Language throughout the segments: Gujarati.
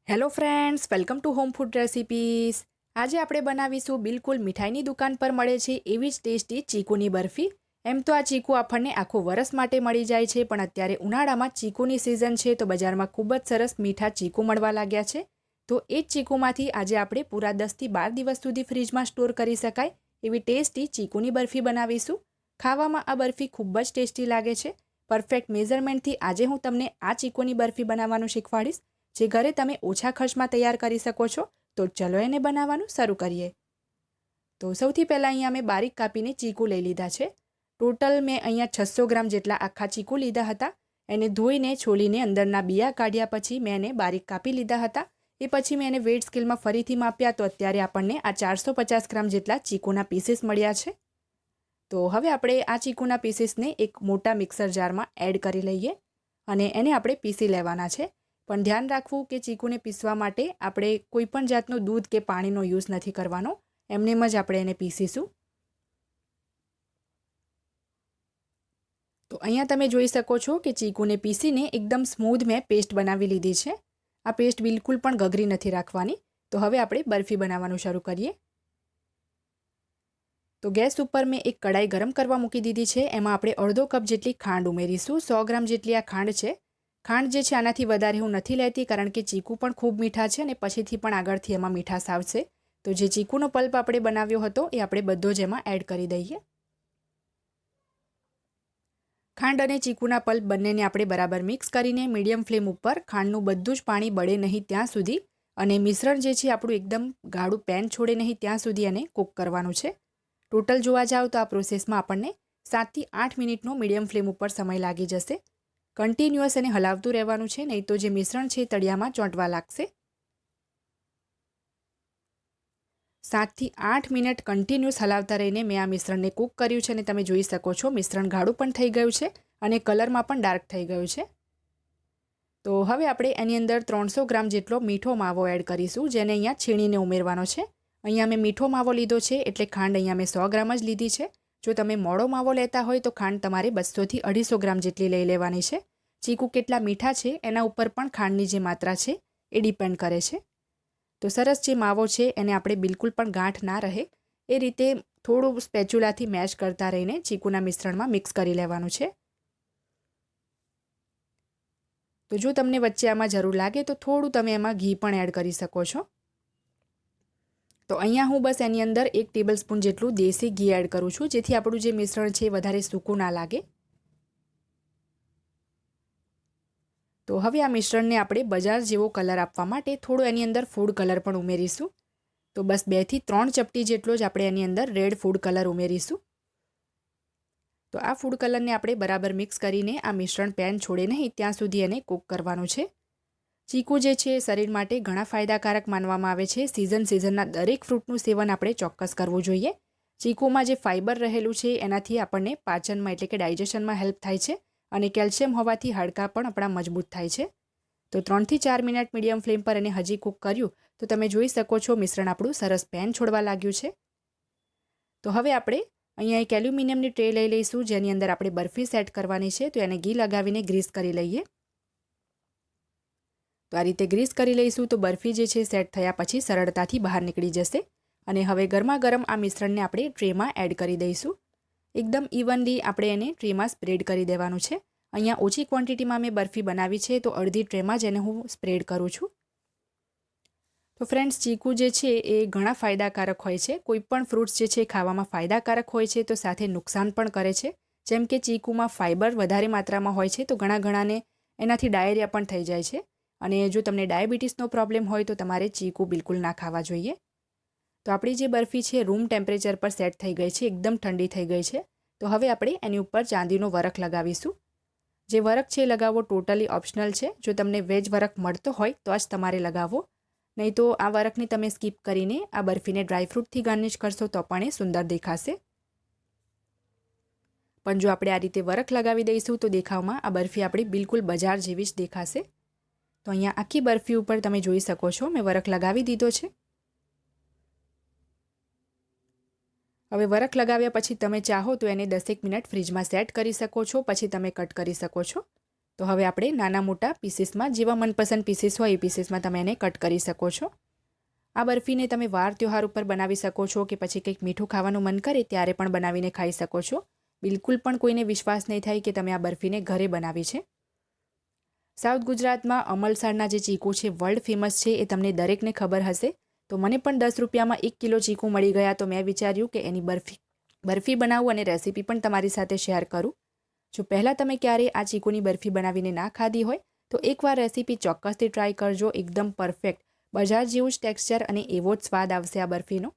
Hello friends, welcome to home food recipes. આજે આપણે બનાવીશું બિલકુલ મીઠાઈની દુકાન પર મળે છે એવી જ ટેસ્ટી ચીકુની બરફી. એમ તો આ ચીકુ આપણને આખું વરસ માટે મળી જાય છે, પણ અત્યારે ઉનાળામાં ચીકુની સિઝન છે તો બજારમાં ખૂબ જ સરસ મીઠા ચીકુ મળવા લાગ્યા છે. તો એ જ ચીકુમાંથી આજે આપણે પૂરા 10થી 12 દિવસ સુધી ફ્રીજમાં સ્ટોર કરી શકાય એવી ટેસ્ટી ચીકુની બરફી બનાવીશું. ખાવામાં આ બરફી ખૂબ જ ટેસ્ટી લાગે છે. પરફેક્ટ મેઝરમેન્ટથી આજે હું તમને આ ચીકુની બરફી બનાવવાનું શીખવાડીશ, જે ઘરે તમે ઓછા ખર્ચમાં તૈયાર કરી શકો છો. તો ચલો એને બનાવવાનું શરૂ કરીએ. તો સૌથી પહેલાં અહીંયા મેં બારીક કાપીને ચીકુ લઈ લીધા છે. ટોટલ મેં અહીંયા 600 ગ્રામ જેટલા આખા ચીકુ લીધા હતા. એને ધોઈને છોલીને અંદરના બિયા કાઢ્યા પછી મેં એને બારીક કાપી લીધા હતા. એ પછી મેં એને વેઇટ સ્કેલમાં ફરીથી માપ્યા તો અત્યારે આપણને આ 450 ગ્રામ જેટલા ચીકુના પીસીસ મળ્યા છે. તો હવે આપણે આ ચીકુના પીસીસને એક મોટા મિક્સર જારમાં એડ કરી લઈએ અને એને આપણે પીસી લેવાના છે. પણ ધ્યાન રાખવું કે ચીકુને પીસવા માટે આપણે કોઈપણ જાતનું દૂધ કે પાણીનો યુઝ નથી કરવાનો, એમનેમ જ આપણે એને પીસીશું. તો અહીંયા તમે જોઈ શકો છો કે ચીકુને પીસીને એકદમ સ્મૂધ મેં પેસ્ટ બનાવી લીધી છે. આ પેસ્ટ બિલકુલ પણ ગગરી નથી રાખવાની. તો હવે આપણે બરફી બનાવવાનું શરૂ કરીએ. તો ગેસ ઉપર મેં એક કડાઈ ગરમ કરવા મૂકી દીધી છે. એમાં આપણે અડધો કપ જેટલી ખાંડ ઉમેરીશું. 100 ગ્રામ જેટલી આ ખાંડ છે. ખાંડ જે છે આનાથી વધારે હું નથી લેતી, કારણ કે ચીકુ પણ ખૂબ મીઠા છે અને પછીથી પણ આગળથી એમાં મીઠાશ આવશે. તો જે ચીકુનો પલ્પ આપણે બનાવ્યો હતો એ આપણે બધો જ એમાં એડ કરી દઈએ. ખાંડ અને ચીકુના પલ્પ બંનેને આપણે બરાબર મિક્સ કરીને મીડિયમ ફ્લેમ ઉપર ખાંડનું બધું જ પાણી બળે નહીં ત્યાં સુધી અને મિશ્રણ જે છે આપણું એકદમ ગાઢું પેન છોડે નહીં ત્યાં સુધી એને કૂક કરવાનું છે. ટોટલ જોવા જાવ તો આ પ્રોસેસમાં આપણને 7થી 8 મિનિટનો મીડિયમ ફ્લેમ ઉપર સમય લાગી જશે. કન્ટિન્યુઅસ એને હલાવતું રહેવાનું છે, નહીં તો જે મિશ્રણ છે તળિયામાં ચોંટવા લાગશે. 7થી 8 મિનિટ કન્ટિન્યુઅસ હલાવતા રહીને મેં આ મિશ્રણને કૂક કર્યું છે અને તમે જોઈ શકો છો મિશ્રણ ગાઢું પણ થઈ ગયું છે અને કલરમાં પણ ડાર્ક થઈ ગયું છે. તો હવે આપણે એની અંદર 300 ગ્રામ જેટલો મીઠો માવો એડ કરીશું, જેને અહીંયા છીણીને ઉમેરવાનો છે. અહીંયા મેં મીઠો માવો લીધો છે એટલે ખાંડ અહીંયા મેં 100 ગ્રામ જ લીધી છે. જો તમે મોડો માવો લેતા હોય તો ખાંડ તમારે 200થી 250 ગ્રામ જેટલી લઈ લેવાની છે. ચીકુ કેટલા મીઠા છે એના ઉપર પણ ખાંડની જે માત્રા છે એ ડિપેન્ડ કરે છે. તો સરસ જે માવો છે એને આપણે બિલકુલ પણ ગાંઠ ના રહે એ રીતે થોડું સ્પેચ્યુલાથી મેશ કરતા રહીને ચીકુના મિશ્રણમાં મિક્સ કરી લેવાનું છે. તો જો તમને વચ્ચે આમાં જરૂર લાગે તો થોડું તમે એમાં ઘી પણ એડ કરી શકો છો. તો અહીંયા હું બસ એની અંદર 1 ટેબલસ્પૂન જેટલું દેશી ઘી એડ કરું છું, જેથી આપણું જે મિશ્રણ છે વધારે સૂકું ના લાગે. તો હવે આ મિશ્રણને આપણે બજાર જેવો કલર આપવા માટે થોડો એની અંદર ફૂડ કલર પણ ઉમેરીશું. તો બસ 2 થી 3 ચપટી જેટલો જ આપણે એની અંદર રેડ ફૂડ કલર ઉમેરીશું. તો આ ફૂડ કલરને આપણે બરાબર મિક્સ કરીને આ મિશ્રણ પેન છોડે નહીં ત્યાં સુધી એને કૂક કરવાનું છે. ચીકુ જે છે શરીર માટે ઘણા ફાયદાકારક માનવામાં આવે છે. સિઝનના દરેક ફ્રૂટનું સેવન આપણે ચોક્કસ કરવું જોઈએ. ચીકુમાં જે ફાઇબર રહેલું છે એનાથી આપણને પાચનમાં એટલે કે ડાયજેશનમાં હેલ્પ થાય છે અને કેલ્શિયમ હોવાથી હાડકાં પણ આપણા મજબૂત થાય છે. તો 3થી 4 મિનિટ મીડિયમ ફ્લેમ પર એને હજી કૂક કર્યું તો તમે જોઈ શકો છો મિશ્રણ આપણું સરસ પેન છોડવા લાગ્યું છે. તો હવે આપણે અહીંયા એક એલ્યુમિનિયમની ટ્રે લઈ લઈશું, જેની અંદર આપણે બરફી સેટ કરવાની છે. તો એને ઘી લગાવીને ગ્રીસ કરી લઈએ. તો આ રીતે ગ્રીસ કરી લઈશું તો બરફી જે છે સેટ થયા પછી સરળતાથી બહાર નીકળી જશે. અને હવે ગરમા ગરમ આ મિશ્રણને આપણે ટ્રેમાં એડ કરી દઈશું. એકદમ ઇવનલી આપણે એને ટ્રેમાં સ્પ્રેડ કરી દેવાનું છે. અહીંયા ઓછી ક્વોન્ટિટીમાં મેં બરફી બનાવી છે તો અડધી ટ્રેમાં જ એને હું સ્પ્રેડ કરું છું. તો ફ્રેન્ડ્સ, ચીકુ જે છે એ ઘણા ફાયદાકારક હોય છે. કોઈ પણ ફ્રૂટ્સ જે છે ખાવામાં ફાયદાકારક હોય છે તો સાથે નુકસાન પણ કરે છે. જેમ કે ચીકુમાં ફાઇબર વધારે માત્રામાં હોય છે તો ઘણાને એનાથી ડાયરિયા પણ થઈ જાય છે. અને જો તમને ડાયાબિટીસનો પ્રોબ્લેમ હોય તો તમારે ચીકુ બિલકુલ ના ખાવા જોઈએ. તો આપણી જે બરફી છે રૂમ ટેમ્પરેચર પર સેટ થઈ ગઈ છે, એકદમ ઠંડી થઈ ગઈ છે. તો હવે આપણે એની ઉપર ચાંદીનો વરખ લગાવીશું. જે વરખ છે લગાવવો ટોટલી ઓપ્શનલ છે. જો તમને વેજ વરખ મળતો હોય તો જ તમારે લગાવવો, નહીં તો આ વરખને તમે સ્કીપ કરીને આ બરફીને ડ્રાયફ્રૂટથી ગાર્નિશ કરશો તો પણ એ સુંદર દેખાશે. પણ જો આપણે આ રીતે વરખ લગાવી દઈશું તો દેખાવમાં આ બરફી આપણી બિલકુલ બજાર જેવી જ દેખાશે. તો અહીંયા આખી બરફી ઉપર તમે જોઈ શકો છો મેં વરખ લગાવી દીધો છે. હવે વરખ લગાવ્યા પછી તમે ચાહો તો એને 10 મિનિટ ફ્રીજમાં સેટ કરી શકો છો, પછી તમે કટ કરી શકો છો. તો હવે આપણે નાના મોટા પીસીસમાં જેવા મનપસંદ પીસીસ હોય એ પીસીસમાં તમે એને કટ કરી શકો છો. આ બરફીને તમે વાર તહેવાર ઉપર બનાવી શકો છો કે પછી કંઈક મીઠું ખાવાનું મન કરે ત્યારે પણ બનાવીને ખાઈ શકો છો. બિલકુલ પણ કોઈને વિશ્વાસ નહીં થાય કે તમે આ બરફીને ઘરે બનાવી છે. સાઉથ ગુજરાતમાં અમલસાડના જે ચીકુ છે વર્લ્ડ ફેમસ છે, એ તમને દરેકને ખબર હશે. તો મને પણ 10 રૂપિયામાં 1 કિલો ચીકુ મળી ગયા, તો મેં વિચાર્યું કે એની બરફી બનાવું અને રેસીપી પણ તમારી સાથે શેર કરું. જો પહેલાં તમે ક્યારેય આ ચીકુની બરફી બનાવીને ના ખાધી હોય તો એકવાર રેસીપી ચોક્કસથી ટ્રાય કરજો. એકદમ પરફેક્ટ બજાર જેવું જ ટેક્સચર અને એવો જ સ્વાદ આવશે આ બરફીનો.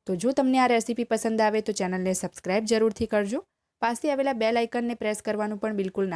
તો જો તમને આ રેસીપી પસંદ આવે તો ચેનલને સબસ્ક્રાઈબ જરૂરથી કરજો. પાસે આવેલા બેલ આઇકનને પ્રેસ કરવાનું પણ બિલકુલ ના